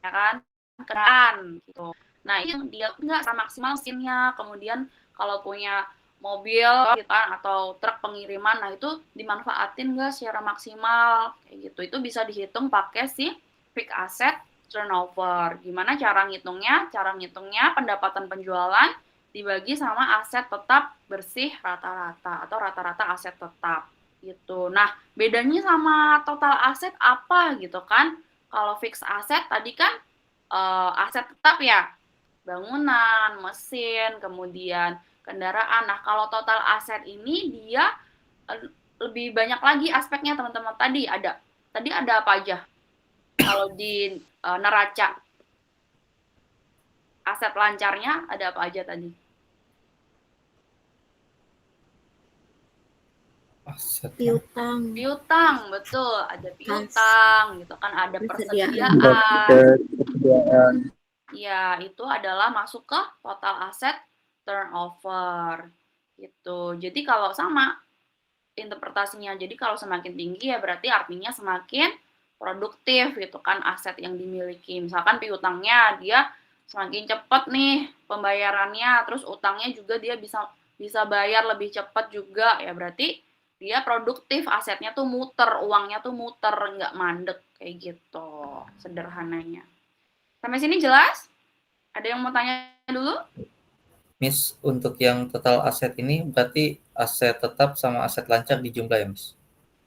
ya kan, kendaraan gitu. Nah, ini dia nggak secara maksimal mesinnya, kemudian kalau punya mobil gitu kan, atau truk pengiriman, nah itu dimanfaatin nggak secara maksimal, kayak gitu. Itu bisa dihitung pakai si fixed asset turnover. Gimana cara ngitungnya? Cara ngitungnya pendapatan penjualan dibagi sama aset tetap bersih rata-rata atau rata-rata aset tetap gitu. Nah, bedanya sama total aset apa gitu kan? Kalau fixed asset tadi kan aset tetap ya, bangunan, mesin, kemudian kendaraan. Nah, kalau total aset ini dia lebih banyak lagi aspeknya teman-teman. Tadi ada apa aja? Kalau di neraca aset lancarnya ada apa aja tadi? Aset Piutang, Piutang, betul. Ada kas, piutang gitu kan, ada persediaan. persediaan. persediaan. Ya, itu adalah masuk ke total aset turnover. Gitu. Jadi kalau sama interpretasinya, jadi kalau semakin tinggi ya berarti artinya semakin produktif gitu kan aset yang dimiliki. Misalkan piutangnya dia semakin cepat nih pembayarannya, terus utangnya juga dia bisa bisa bayar lebih cepat juga, ya berarti dia produktif, asetnya tuh muter, uangnya tuh muter, nggak mandek kayak gitu sederhananya. Sampai sini jelas? Ada yang mau tanya dulu? Miss, untuk yang total aset ini berarti aset tetap sama aset lancar dijumlah ya, Miss?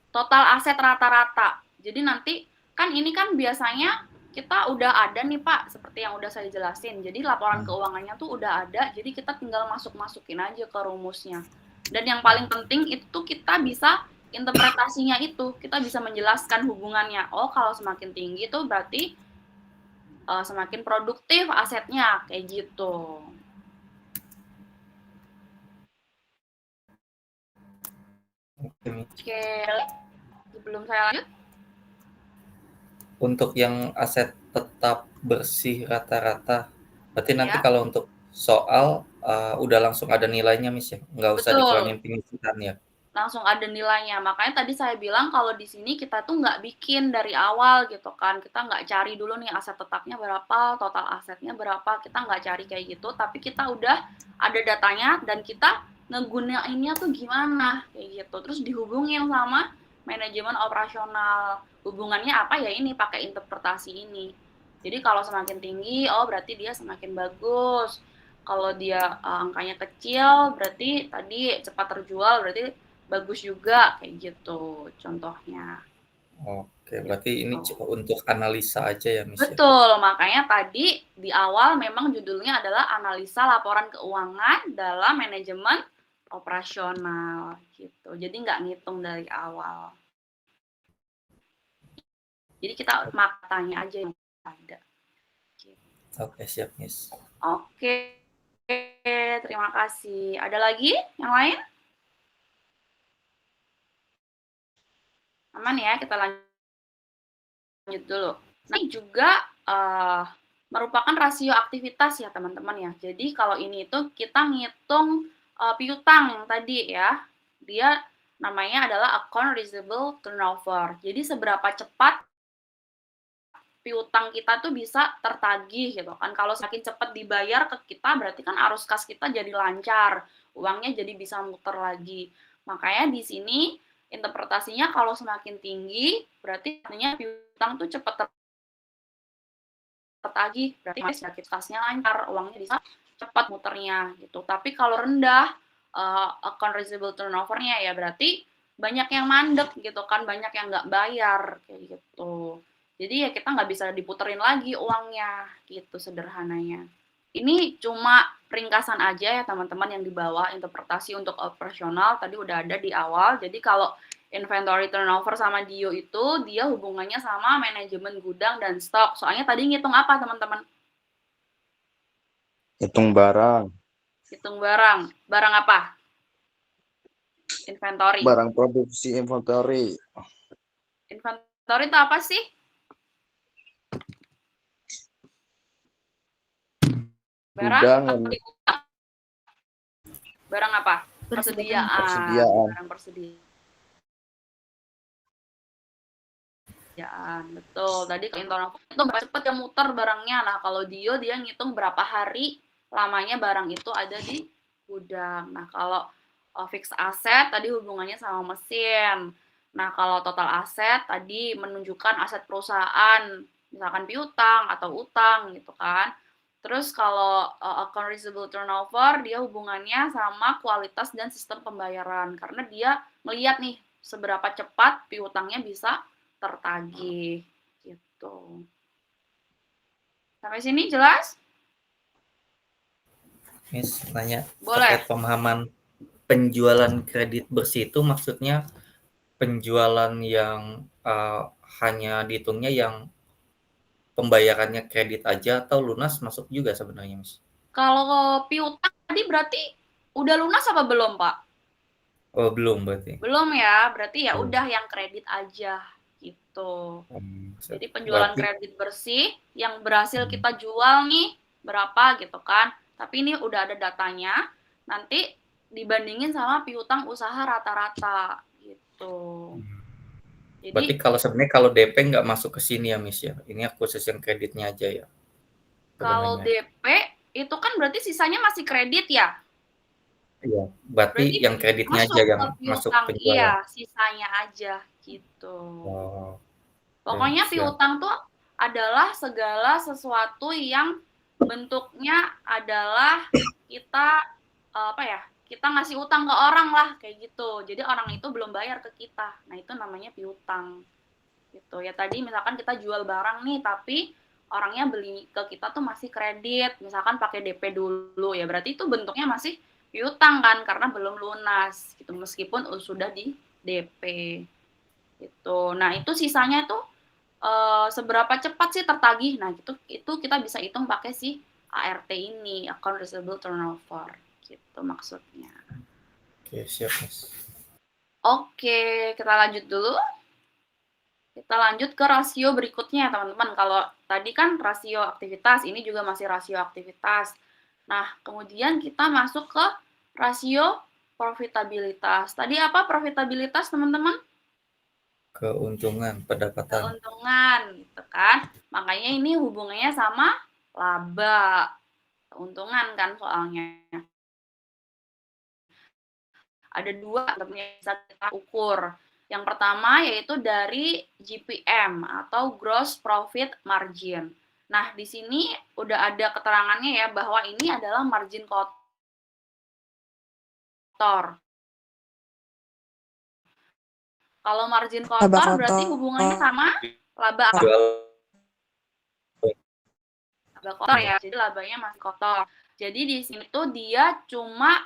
Total aset rata-rata. Jadi nanti kan ini kan biasanya kita udah ada nih Pak, seperti yang udah saya jelasin. Jadi laporan keuangannya tuh udah ada, jadi kita tinggal masuk-masukin aja ke rumusnya. Dan yang paling penting itu kita bisa interpretasinya itu, kita bisa menjelaskan hubungannya. Oh, kalau semakin tinggi tuh berarti semakin produktif asetnya, kayak gitu. Oke, Miss. Oke, sebelum saya lanjut, Untuk yang aset tetap bersih rata-rata, berarti nanti ya, kalau untuk soal udah langsung ada nilainya, Miss ya? Nggak usah betul. dikurangin penyisihan ya? Langsung ada nilainya. Makanya tadi saya bilang kalau di sini kita tuh nggak bikin dari awal gitu kan. Kita nggak cari dulu nih aset tetapnya berapa, total asetnya berapa. Kita nggak cari kayak gitu, tapi kita udah ada datanya dan kita ngegunainnya tuh gimana kayak gitu. Terus dihubungin sama manajemen operasional. Hubungannya apa ya ini pakai interpretasi ini. Jadi kalau semakin tinggi, oh berarti dia semakin bagus. Kalau dia angkanya kecil, berarti tadi cepat terjual, berarti bagus juga kayak gitu contohnya. Oke, berarti ini Gitu. untuk analisa aja ya, Miss ya? Betul, makanya tadi di awal memang judulnya adalah analisa laporan keuangan dalam manajemen operasional gitu. Jadi nggak ngitung dari awal. Jadi kita maknanya aja yang ada. Gitu. Oke, siap, Miss. Oke, terima kasih. Ada lagi yang lain? Aman ya, kita lanjut dulu. Nah, ini juga merupakan rasio aktivitas ya teman-teman ya. Jadi kalau ini itu kita ngitung piutang yang tadi ya, dia namanya adalah account receivable turnover. Jadi seberapa cepat piutang kita tuh bisa tertagih gitu kan. Kalau semakin cepat dibayar ke kita berarti kan arus kas kita jadi lancar, uangnya jadi bisa muter lagi. Makanya di sini interpretasinya kalau semakin tinggi berarti artinya piutang tuh cepat tertagih, berarti aktivitasnya lancar, uangnya bisa cepat muternya gitu. Tapi kalau rendah account receivable turnover-nya ya berarti banyak yang mandek gitu kan, banyak yang nggak bayar kayak gitu. Jadi ya kita nggak bisa diputerin lagi uangnya gitu sederhananya. Ini cuma ringkasan aja ya teman-teman yang dibawa interpretasi untuk operasional tadi udah ada di awal. Jadi kalau inventory turnover sama DIO itu dia hubungannya sama manajemen gudang dan stok. Soalnya tadi ngitung apa teman-teman? Hitung barang, Hitung barang. Barang apa? Inventory. barang produksi inventory, Inventory itu apa sih? Barang gudang, barang apa? Persediaan. Persediaan. persediaan. Barang persediaan. Betul. Tadi kalau Intonovo itu berapa cepet dia muter barangnya. Nah, kalau Dio dia ngitung berapa hari lamanya barang itu ada di gudang. Nah, kalau fixed asset tadi hubungannya sama mesin. Nah, kalau total aset tadi menunjukkan aset perusahaan, misalkan piutang atau utang gitu kan. Terus kalau account receivable turnover dia hubungannya sama kualitas dan sistem pembayaran karena dia melihat nih seberapa cepat piutangnya bisa tertagih gitu. Sampai sini jelas? Miss nanya Boleh. terkait pemahaman penjualan kredit bersih itu maksudnya penjualan yang hanya dihitungnya yang pembayarannya kredit aja atau lunas masuk juga sebenarnya, Miss? Kalau piutang tadi berarti udah lunas apa belum, Pak? Oh, belum berarti. Belum ya, berarti ya Belum. udah yang kredit aja gitu. Jadi penjualan Berarti kredit bersih yang berhasil kita jual nih berapa gitu kan. Tapi ini udah ada datanya, nanti dibandingin sama piutang usaha rata-rata gitu. berarti Jadi kalau sebenarnya kalau DP nggak masuk ke sini ya, Miss ya. Ini khusus yang kreditnya aja ya. kalau Sebenarnya. DP itu kan berarti sisanya masih kredit ya? Iya, berarti Berarti yang kreditnya aja masuk yang ke masuk piutang, penjualan. iya, sisanya aja gitu. Oh, Pokoknya siap. piutang tuh adalah segala sesuatu yang bentuknya adalah kita apa ya? Kita ngasih utang ke orang lah kayak gitu. Jadi orang itu belum bayar ke kita. Nah, itu namanya piutang. Gitu. Ya tadi misalkan kita jual barang nih tapi orangnya beli ke kita tuh masih kredit, misalkan pakai DP dulu ya. Berarti itu bentuknya masih piutang kan karena belum lunas gitu meskipun sudah di DP. Gitu. Nah, itu sisanya tuh seberapa cepat sih tertagih. Nah, itu kita bisa hitung pakai si ART ini, account receivable turnover. Gitu maksudnya. Oke, siap, Mas. Oke, kita lanjut dulu. Kita lanjut ke rasio berikutnya, teman-teman. Kalau tadi kan rasio aktivitas, ini juga masih rasio aktivitas. Nah, kemudian kita masuk ke rasio profitabilitas. Tadi apa profitabilitas, teman-teman? Keuntungan, pendapatan. Keuntungan, gitu kan. Makanya ini hubungannya sama laba. Keuntungan kan soalnya. Ada dua yang bisa kita ukur. Yang pertama yaitu dari GPM atau Gross Profit Margin. Nah, di sini udah ada keterangannya ya bahwa ini adalah margin kotor. Kalau margin kotor berarti hubungannya sama laba kotor ya. Jadi labanya masih kotor. Jadi di sini tuh dia cuma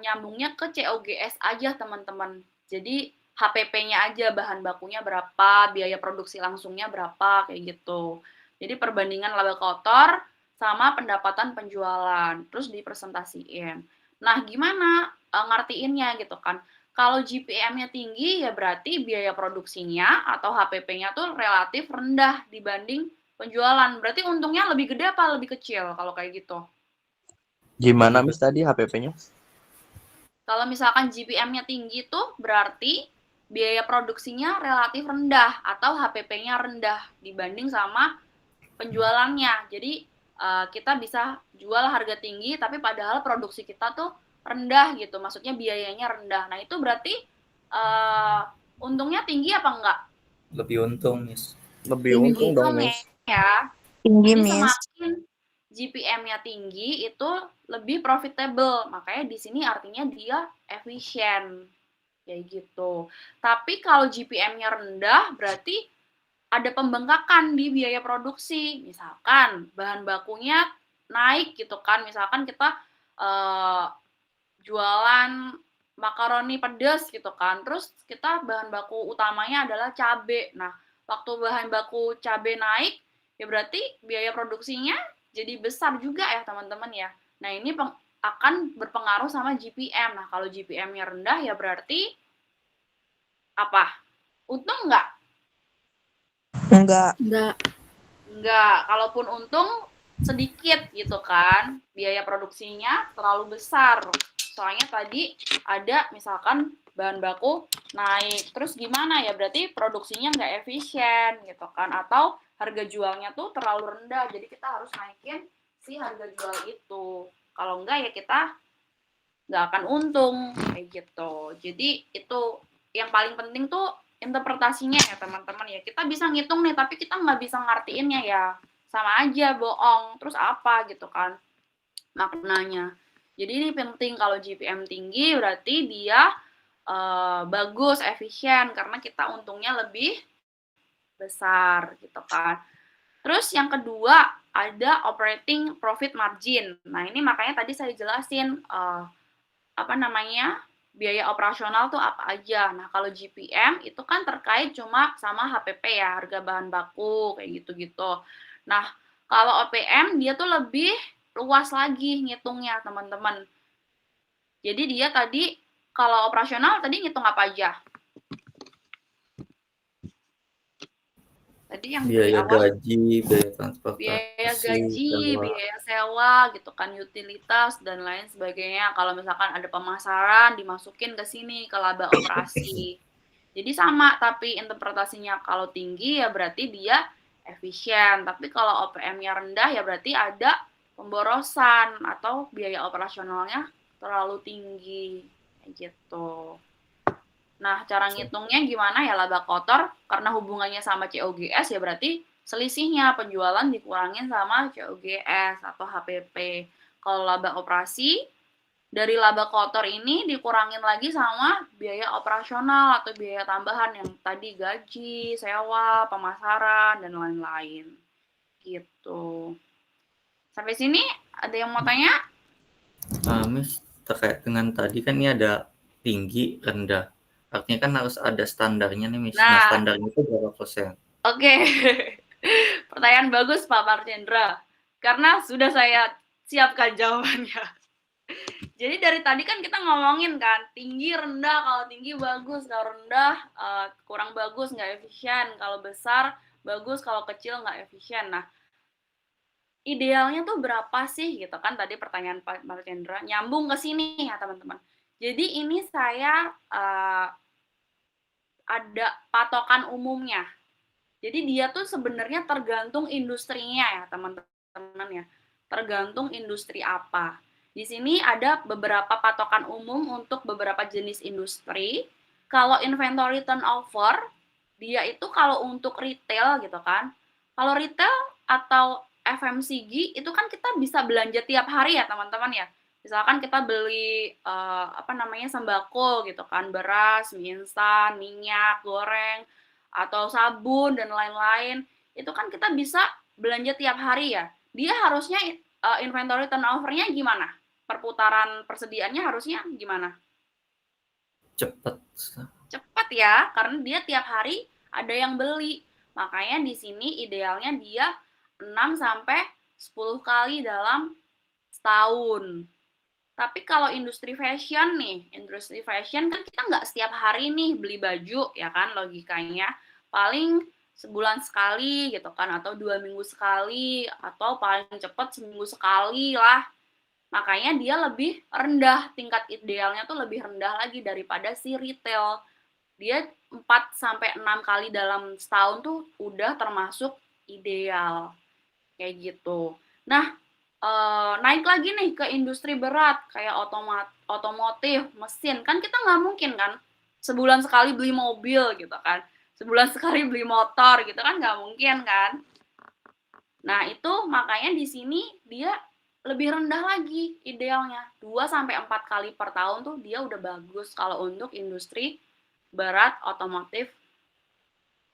nyambungnya ke COGS aja, teman-teman. Jadi HPP-nya aja, bahan bakunya berapa, biaya produksi langsungnya berapa, kayak gitu. Jadi perbandingan laba kotor sama pendapatan penjualan, terus dipresentasiin. Nah, gimana ngertiinnya gitu kan? Kalau GPM-nya tinggi, ya berarti biaya produksinya atau HPP-nya tuh relatif rendah dibanding penjualan. Berarti untungnya lebih gede apa lebih kecil kalau kayak gitu? Gimana Miss tadi HPP-nya? Kalau misalkan GPM-nya tinggi tuh berarti biaya produksinya relatif rendah atau HPP-nya rendah dibanding sama penjualannya. Jadi kita bisa jual harga tinggi tapi padahal produksi kita tuh rendah gitu. Maksudnya biayanya rendah. Nah, itu berarti untungnya tinggi apa enggak? Lebih untung, Miss. Lebih untung dong Miss. Ya. Tinggi, Jadi Miss. semakin GPM-nya tinggi itu lebih profitable. Makanya di sini artinya dia efisien. Kayak gitu. Tapi kalau GPM-nya rendah berarti ada pembengkakan di biaya produksi. Misalkan bahan bakunya naik gitu kan. Misalkan kita jualan makaroni pedas gitu kan. Terus kita bahan baku utamanya adalah cabai. Nah, waktu bahan baku cabai naik, ya berarti biaya produksinya jadi besar juga ya teman-teman ya. Nah, ini akan berpengaruh sama GPM. Nah, kalau GPM-nya rendah ya berarti apa? Untung nggak? Enggak. Enggak. Kalaupun untung sedikit gitu kan, biaya produksinya terlalu besar. Soalnya tadi ada misalkan bahan baku naik. Terus gimana ya? Berarti produksinya nggak efisien gitu kan? Atau harga jualnya tuh terlalu rendah. Jadi kita harus naikin si harga jual itu. Kalau enggak ya kita nggak akan untung kayak gitu. Jadi itu yang paling penting tuh interpretasinya ya teman-teman ya. Kita bisa ngitung nih, tapi kita nggak bisa ngartiinnya ya. Sama aja bohong. Terus apa gitu kan maknanya. Jadi ini penting kalau GPM tinggi berarti dia bagus, efisien karena kita untungnya lebih besar gitu kan. Terus yang kedua ada operating profit margin. Nah ini makanya tadi saya jelasin apa namanya biaya operasional tuh apa aja. Nah kalau GPM itu kan terkait cuma sama HPP ya, harga bahan baku kayak gitu-gitu. Nah kalau OPM dia tuh lebih luas lagi ngitungnya teman-teman. Jadi dia tadi kalau operasional tadi ngitung apa aja? Tadi yang dari Biaya awal gaji, biaya biaya transportasi, gaji, sewa. biaya sewa gitu kan, utilitas dan lain sebagainya. Kalau misalkan ada pemasaran dimasukin ke sini ke laba operasi. Jadi sama, tapi interpretasinya kalau tinggi ya berarti dia efisien. Tapi kalau OPM-nya rendah ya berarti ada pemborosan atau biaya operasionalnya terlalu tinggi kayak gitu. Nah, cara ngitungnya gimana ya laba kotor? Karena hubungannya sama COGS ya berarti selisihnya penjualan dikurangin sama COGS atau HPP. Kalau laba operasi, dari laba kotor ini dikurangin lagi sama biaya operasional atau biaya tambahan yang tadi gaji, sewa, pemasaran, dan lain-lain. Gitu. Sampai sini ada yang mau tanya? Miss, terkait dengan tadi kan ini ada tinggi, rendah. Artinya kan harus ada standarnya nih, Miss. Nah, Nah, standarnya itu berapa persen? oke. Pertanyaan bagus Pak Marcendra. Karena sudah saya siapkan jawabannya. Jadi dari tadi kan kita ngomongin kan, tinggi rendah, kalau tinggi bagus, kalau rendah kurang bagus, nggak efisien, kalau besar bagus, kalau kecil nggak efisien. Nah, idealnya tuh berapa sih gitu kan tadi pertanyaan Pak Marcendra, nyambung ke sini ya teman-teman. Jadi ini saya ada patokan umumnya. Jadi dia tuh sebenarnya tergantung industrinya ya teman-teman ya. Tergantung industri apa. Di sini ada beberapa patokan umum untuk beberapa jenis industri. Kalau inventory turnover, dia itu kalau untuk retail gitu kan. Kalau retail atau FMCG itu kan kita bisa belanja tiap hari ya teman-teman ya. Misalkan kita beli apa namanya sembako gitu kan, beras, mie instan, minyak goreng, atau sabun dan lain-lain, itu kan kita bisa belanja tiap hari ya. Dia harusnya inventory turnover-nya gimana? Perputaran persediaannya harusnya gimana? Cepat. Cepat ya, karena dia tiap hari ada yang beli. Makanya di sini idealnya dia 6 sampai 10 kali dalam setahun. Tapi kalau industri fashion nih, industri fashion kan kita nggak setiap hari nih beli baju, ya kan logikanya. Paling sebulan sekali gitu kan, atau 2 minggu sekali, atau paling cepat seminggu sekali lah. Makanya dia lebih rendah, tingkat idealnya tuh lebih rendah lagi daripada si retail. Dia 4-6 kali dalam setahun tuh udah termasuk ideal. Kayak gitu. Nah, naik lagi nih ke industri berat kayak otomotif, mesin. Kan kita nggak mungkin kan sebulan sekali beli mobil gitu kan. Sebulan sekali beli motor gitu kan nggak mungkin kan. Nah, itu makanya di sini dia lebih rendah lagi idealnya. 2-4 kali per tahun tuh dia udah bagus kalau untuk industri berat otomotif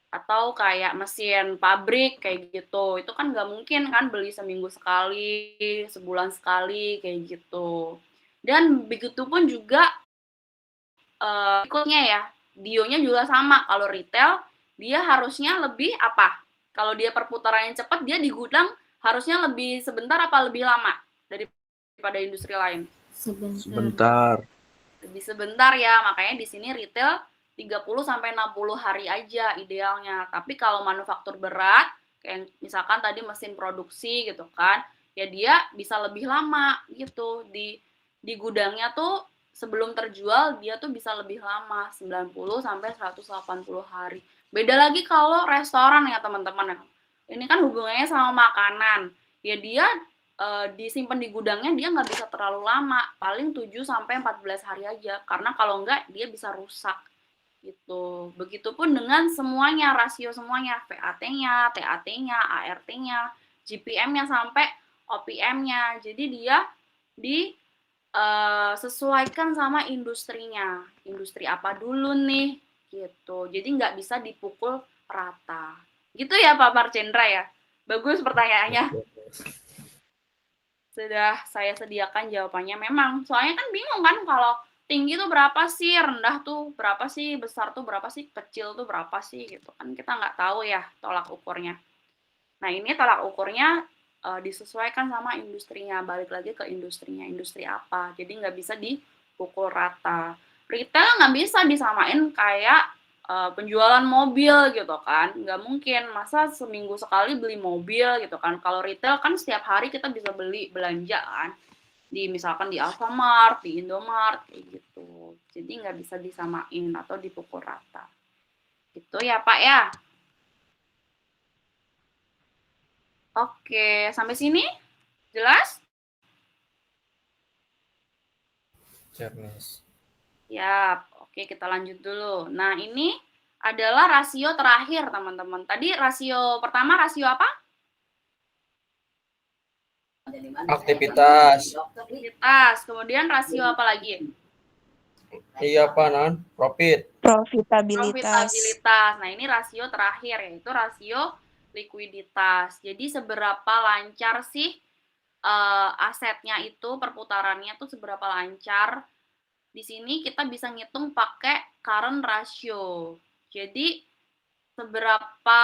atau kayak mesin pabrik kayak gitu. Itu kan nggak mungkin kan beli seminggu sekali, sebulan sekali kayak gitu. Dan begitu pun juga ikutnya ya, dionya juga sama. Kalau retail dia harusnya lebih apa? Kalau dia perputarannya cepat, dia di gudang harusnya lebih sebentar apa lebih lama daripada industri lain? Sebentar. Lebih sebentar ya, makanya di sini retail 30-60 hari aja idealnya. Tapi kalau manufaktur berat, kayak misalkan tadi mesin produksi gitu kan, ya dia bisa lebih lama gitu. Di gudangnya tuh sebelum terjual dia tuh bisa lebih lama, 90 sampai 180 hari. Beda lagi kalau restoran ya teman-teman. Ini kan hubungannya sama makanan. Ya dia disimpan di gudangnya dia nggak bisa terlalu lama, paling 7 sampai 14 hari aja. Karena kalau enggak dia bisa rusak gitu. Begitupun dengan semuanya, rasio semuanya, VAT-nya, TAT-nya, ART-nya, GPM-nya sampai OPM-nya. Jadi dia sesuaikan sama industrinya. Industri apa dulu nih gitu. Jadi nggak bisa dipukul rata. Gitu ya Pak Marcendra ya. Bagus pertanyaannya. Sudah saya sediakan jawabannya memang. Soalnya kan bingung kan kalau tinggi tuh berapa sih, rendah tuh berapa sih, besar tuh berapa sih, kecil tuh berapa sih gitu kan kita nggak tahu ya tolak ukurnya. Nah ini tolak ukurnya disesuaikan sama industrinya, balik lagi ke industrinya, industri apa, jadi nggak bisa dipukul rata. Retail nggak bisa disamain kayak penjualan mobil gitu kan, nggak mungkin, masa seminggu sekali beli mobil gitu kan. Kalau retail kan setiap hari kita bisa beli belanja kan, misalkan di Alfamart, di Indomart kayak gitu, jadi nggak bisa disamain atau dipukul rata gitu ya Pak ya. Oke, sampai sini jelas? Jelas. Ya, oke kita lanjut dulu. Nah, ini adalah rasio terakhir, teman-teman. Tadi rasio pertama rasio apa? Aktivitas. Aktivitas. Kemudian rasio apa lagi? Iya apa non? Profit. Profitabilitas. Nah, ini rasio terakhir, yaitu rasio likuiditas. Jadi seberapa lancar sih asetnya itu, perputarannya tuh seberapa lancar. Di sini kita bisa ngitung pakai current ratio. Jadi seberapa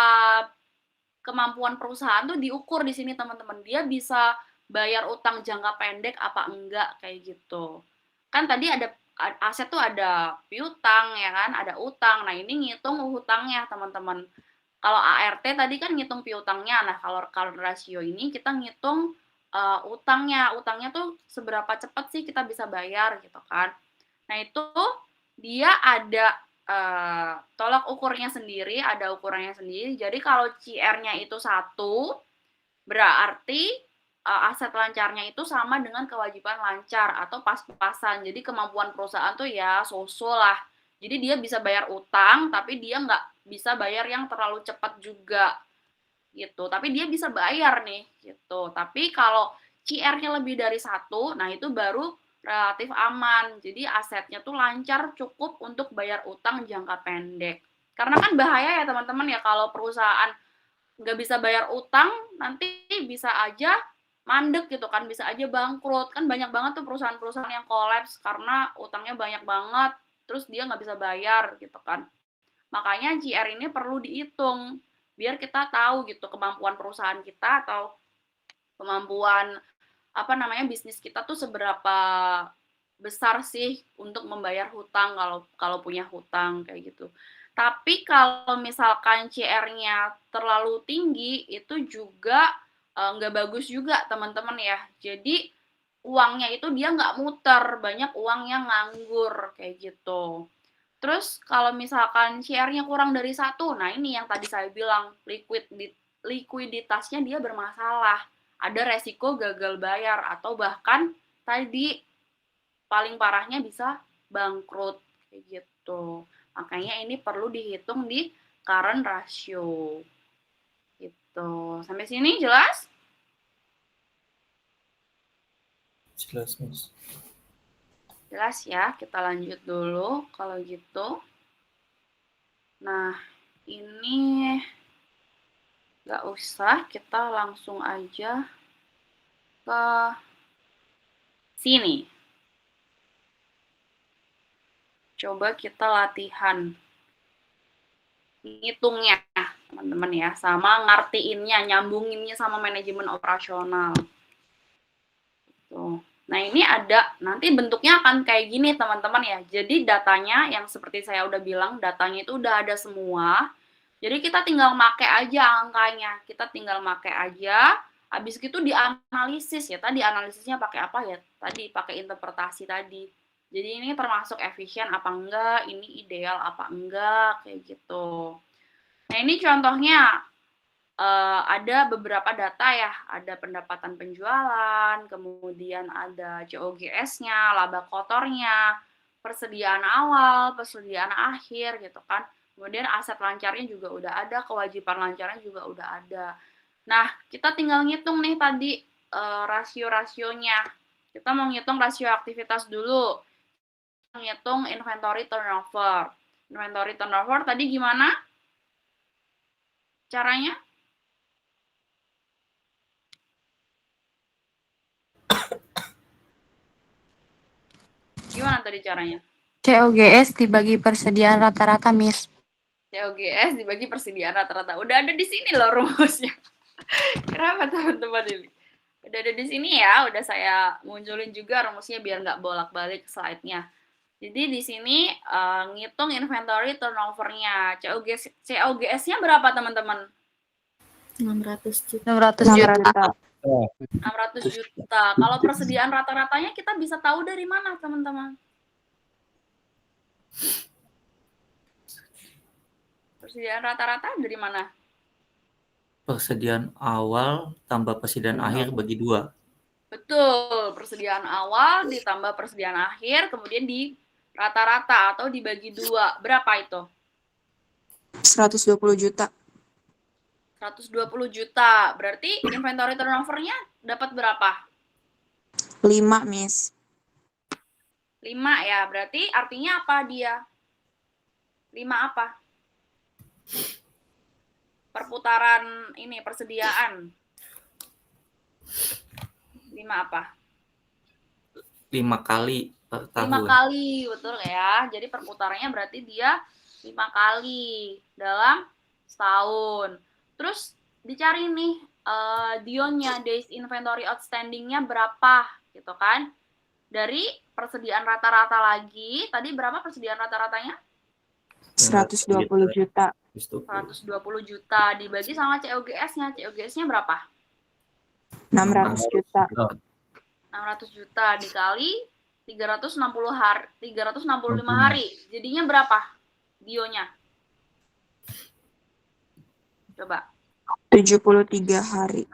kemampuan perusahaan tuh diukur di sini teman-teman. Dia bisa bayar utang jangka pendek apa enggak kayak gitu. Kan tadi ada aset tuh ada piutang ya kan, ada utang. Nah, ini ngitung hutangnya teman-teman. Kalau ART tadi kan ngitung piutangnya. Nah, kalau current ratio ini kita ngitung utangnya. Utangnya tuh seberapa cepat sih kita bisa bayar gitu kan. Nah, itu dia ada tolak ukurnya sendiri, ada ukurannya sendiri. Jadi kalau CR-nya itu 1, berarti aset lancarnya itu sama dengan kewajiban lancar atau pas-pasan. Jadi kemampuan perusahaan tuh ya so-so lah. Jadi dia bisa bayar utang, tapi dia nggak bisa bayar yang terlalu cepat juga gitu. Tapi dia bisa bayar nih gitu. Tapi kalau CR-nya lebih dari 1, nah itu baru relatif aman. Jadi asetnya tuh lancar, cukup untuk bayar utang jangka pendek. Karena kan bahaya ya teman-teman ya kalau perusahaan nggak bisa bayar utang, nanti bisa aja mandek gitu kan, bisa aja bangkrut. Kan banyak banget tuh perusahaan-perusahaan yang kolaps karena utangnya banyak banget, terus dia nggak bisa bayar gitu kan. Makanya GR ini perlu dihitung, biar kita tahu gitu kemampuan perusahaan kita atau kemampuan bisnis kita tuh seberapa besar sih untuk membayar hutang kalau punya hutang kayak gitu. Tapi kalau misalkan CR-nya terlalu tinggi itu juga nggak bagus juga teman-teman ya. Jadi uangnya itu dia nggak muter, banyak uang yang nganggur kayak gitu. Terus kalau misalkan CR-nya kurang dari 1, nah ini yang tadi saya bilang likuiditasnya dia bermasalah. Ada resiko gagal bayar atau bahkan tadi paling parahnya bisa bangkrut kayak gitu. Makanya ini perlu dihitung di current ratio. Gitu. Sampai sini jelas? Jelas, Mas. Jelas ya, kita lanjut dulu kalau gitu. Nah, ini nggak usah, kita langsung aja ke sini. Coba kita latihan ngitungnya, teman-teman ya, sama ngertiinnya, nyambunginnya sama manajemen operasional. Tuh. Nah, ini ada, nanti bentuknya akan kayak gini, teman-teman ya. Jadi datanya yang seperti saya udah bilang, datanya itu udah ada semua. Jadi kita tinggal make aja angkanya. Kita tinggal make aja. Habis gitu dianalisis ya. Tadi analisisnya pakai apa ya? Tadi pakai interpretasi tadi. Jadi ini termasuk efisien apa enggak, ini ideal apa enggak, kayak gitu. Nah ini contohnya ada beberapa data ya, ada pendapatan penjualan, kemudian ada COGS-nya, laba kotornya, persediaan awal, persediaan akhir gitu kan. Kemudian aset lancarnya juga udah ada, kewajiban lancarnya juga udah ada. Nah, kita tinggal ngitung nih tadi rasio-rasionya. Kita mau ngitung rasio aktivitas dulu. Ngitung inventory turnover. Inventory turnover tadi gimana caranya? Gimana tadi caranya? COGS dibagi persediaan rata-rata, Miss. COGS dibagi persediaan rata-rata. Udah ada di sini loh rumusnya. Kenapa teman-teman ini? Udah ada di sini ya, udah saya munculin juga rumusnya biar nggak bolak-balik slide-nya. Jadi di sini ngitung inventory turnover-nya. COGS-nya berapa teman-teman? 600 juta. 600 juta. Kalau persediaan rata-ratanya kita bisa tahu dari mana teman-teman? Persediaan rata-rata dari mana? Persediaan awal tambah persediaan akhir bagi 2. Betul, persediaan awal ditambah persediaan akhir, kemudian di rata-rata atau dibagi 2. Berapa itu? 120 juta. 120 juta. Berarti inventory turnover-nya dapat berapa? 5, Miss. 5 ya. Berarti artinya apa dia? 5 apa? Perputaran ini, persediaan. 5 apa? 5 kali per 5 tahun. kali, betul ya. Jadi perputarannya berarti dia 5 kali dalam setahun. Terus dicari nih Dionnya, days inventory outstanding-nya berapa gitu kan. Dari persediaan rata-rata lagi, tadi berapa persediaan rata-ratanya? 120 juta. 120 juta dibagi sama COGS-nya. COGS-nya berapa? 600 juta. 600 juta dikali 365 hari. Jadinya berapa Dionya? Coba. 73 hari.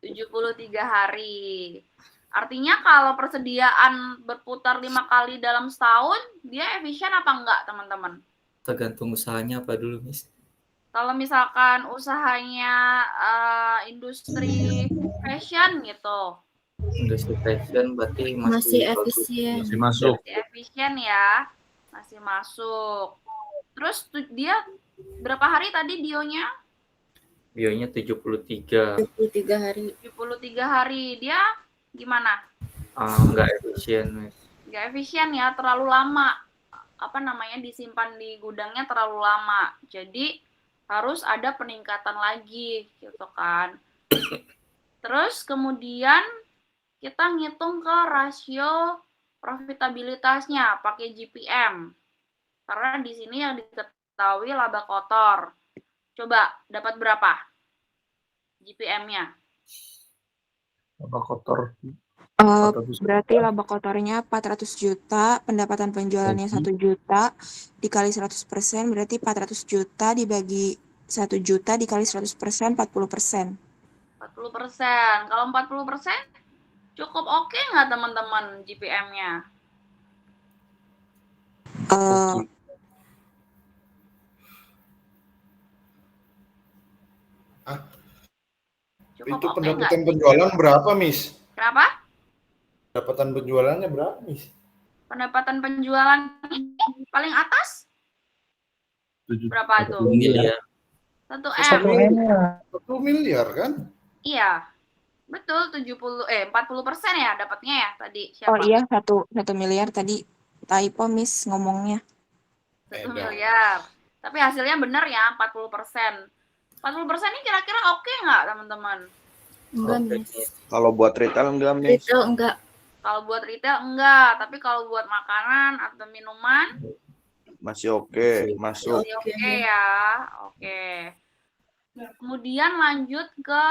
73 hari. Artinya kalau persediaan berputar 5 kali dalam setahun, dia efisien apa enggak, teman-teman? Tergantung usahanya apa dulu, Miss? Kalau misalkan usahanya industri fashion gitu. Industri fashion berarti Masih efisien. Masih masuk. Masih efisien ya. Masih masuk. Terus dia berapa hari tadi Dionya? Bionya 73. 73 hari. 73 hari. Dia gimana? Nggak efisien, Miss. Nggak efisien ya, terlalu lama. Apa namanya, disimpan di gudangnya terlalu lama. Jadi harus ada peningkatan lagi gitu kan. Terus kemudian kita ngitung ke rasio profitabilitasnya pakai GPM. Karena di sini yang diketahui laba kotor. Coba dapat berapa GPM-nya? Laba kotor. Berarti laba kotornya 400 juta, pendapatan penjualannya 1 juta, dikali 100%, berarti 400 juta dibagi 1 juta dikali 100%, 40%. 40%. Kalau 40% cukup oke nggak teman-teman GPM-nya? Cukup Itu oke pendapatan nggak? penjualan berapa, Miss? Kenapa? Pendapatan penjualannya berapa, Miss? Pendapatan penjualan paling atas? Berapa itu? 1 miliar. 1 1 M. miliar. 1 miliar kan? Iya. Betul, 40% ya dapatnya ya tadi. Siapa? Oh iya, 1 miliar tadi typo Miss ngomongnya. 1 miliar. Tapi hasilnya benar ya, 40%. 40% ini kira-kira oke nggak, teman-teman? Enggak, Oke. Miss. Kalau buat retail enggak, Miss? Retail enggak. Kalau buat retail enggak, tapi kalau buat makanan atau minuman Masih oke, masuk. masih oke ya. Oke. Kemudian lanjut ke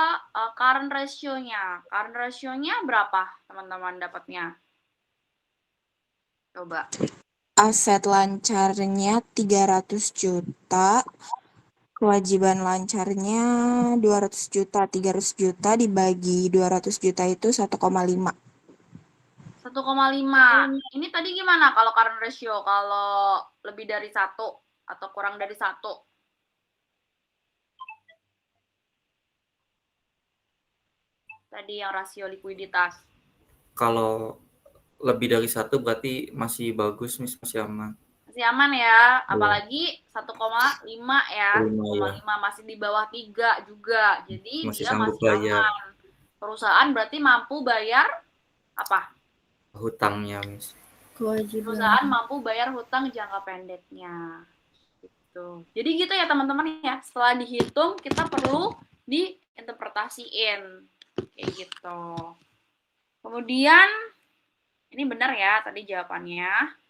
current ratio-nya. Current ratio-nya berapa, teman-teman dapatnya? Coba. Aset lancarnya 300 juta, kewajiban lancarnya 200 juta. 300 juta dibagi 200 juta itu 1,5. 1,5. Ini tadi gimana kalau current ratio? Kalau lebih dari 1 atau kurang dari 1? Tadi yang rasio likuiditas. Kalau lebih dari 1 berarti masih bagus, Miss, masih aman. Masih aman ya, apalagi 1,5 ya. 1,5 ya. Masih di bawah 3 juga. Jadi Masih dia sanggup masih bayar aman. Perusahaan berarti mampu bayar apa? hutangnya, Miss. Perusahaan mampu bayar hutang jangka pendeknya. Gitu. Jadi gitu ya teman-teman ya. Setelah dihitung kita perlu diinterpretasiin kayak gitu. Kemudian ini benar ya tadi jawabannya.